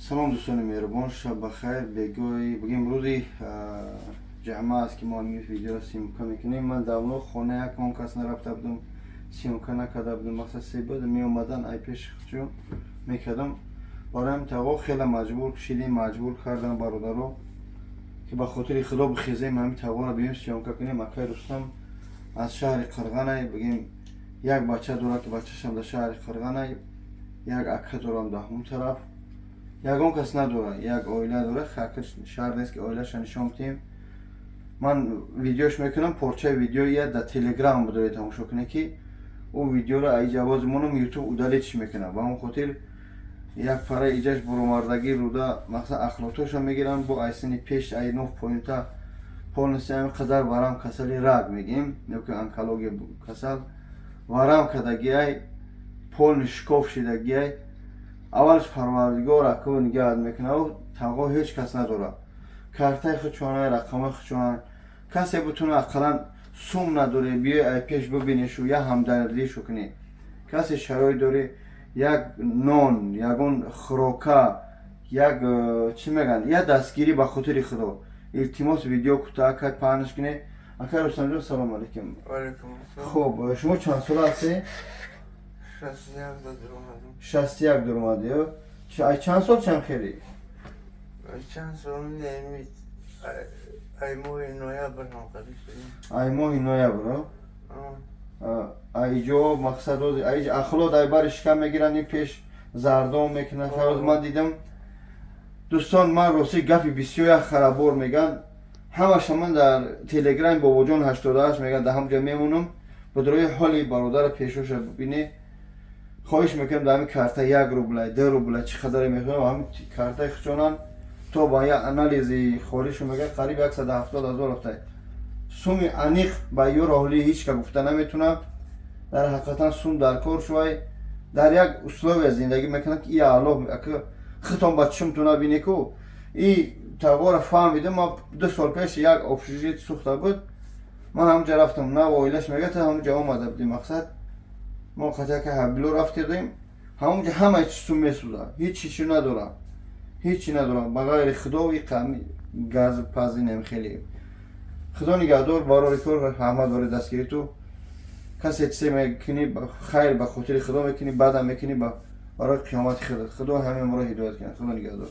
салом дӯстони меҳрубон, шаб бахайр. Бигем рӯзи ҷамъа аст ки мо видеоро симка мекунем. Ман давно хона якон кас нарафта будам, симка накарда будам. Мақсад себада меомадан ай пеш чун мекардам. Барои ҳамин таво хеле маҷбур шидем, маҷбур кардам бародаро ки ба хотири худо бихезем ҳамин таворо биём симка кунем. Акай Рустам аз шаҳри Қирғанай, бигем як бача дорад ки бачашам дар шаҳри Қирғанай, як ака дорам дар ҳун тараф, ягон кас надорад, як оила дорад. Шарт нест ки оилаша нишон битем. Ман видеош мекунам, порчаи видеоя дар телеграм будоед тамошо кунед ки ӯ видеоро аи ҷавози монам ютуб удалитш мекунам. Ба ҳамон хотир як пара иҷаш буромардагӣ рӯда мақсад ахлотошо мегиранд бо ай сини пеш ай нов поинта полностью ҳамин қадар варам касали раг мегем, ёки онкология касал варам кардагӣ ай полни шикоф шидагӣ ай. Аввалш парвардигор акӯ нигаҳат мекунад, тавғо ҳеҷ кас надорад. Картаи худшона, рақамаи худшона, касе бутуна ақаллан сум надоре биёй ай пеш бибинешу я ҳамдардишу кунӣ. Касе шароит дорӣ як нон, ягон хӯрока, як чӣ мегӯянд, я дастгирӣ ба хотири худо. Илтимос видео кӯтаҳ кард паҳнш кунед. Акай Рустамҷон, салом алейкум. Хуб, шумо чанд сола ҳастед? 61 дар омадӣ. Ай чанд сол чанд хелӣ? چند سال نمید ای ماه نویبر هم قدی شدیم. ای ماه نویبر ای جو مقصد ای اخلاد ای برش کم میگیرن این پیش زردام میکنن. خیلی من دیدم دوستان، من راستی گپی بسیار خرابور میگن. همش من در تلگرام با وجون 88 میگن در همجا میمونم. بدروی حالی برادر پیشوش ببینی. خواهش میکنم در همین کارت 1 روبل 2 روبل چی قدر میخوام همین کارت خودشونن تو با یک انالیزی خالیشون میگه قریب 170,000 هفته سوم انیق با یو راهلی هیچ که گفته نمیتونم. در حقیقتا سوم در کار شوی در یک اسلوب زندگی میکنه که این اعلی که خطام بچم تو نبینی که این تغییر فهمیدم. ما 2 سال پیش یک آبشویت سوخته بود، من همونجا رفتم نه و اویلش میگه تا همونجا اومده بودیم. مقصد ما خاطر که هبلو رفتیم همونجا همه چی سوم میسوزه، هیچ چیزی نداره، هیچی نداره بغیر خدا و قمی گاز پازی نمیخیلی. خدا نگهدار. برای کار همه داره دستگیری تو کسی چیزی میکنی خیر به خاطر خدا میکنی، بعد هم میکنی برای قیامت خدا. خدا همه ما رو هدایت کنه. خدا نگهدار.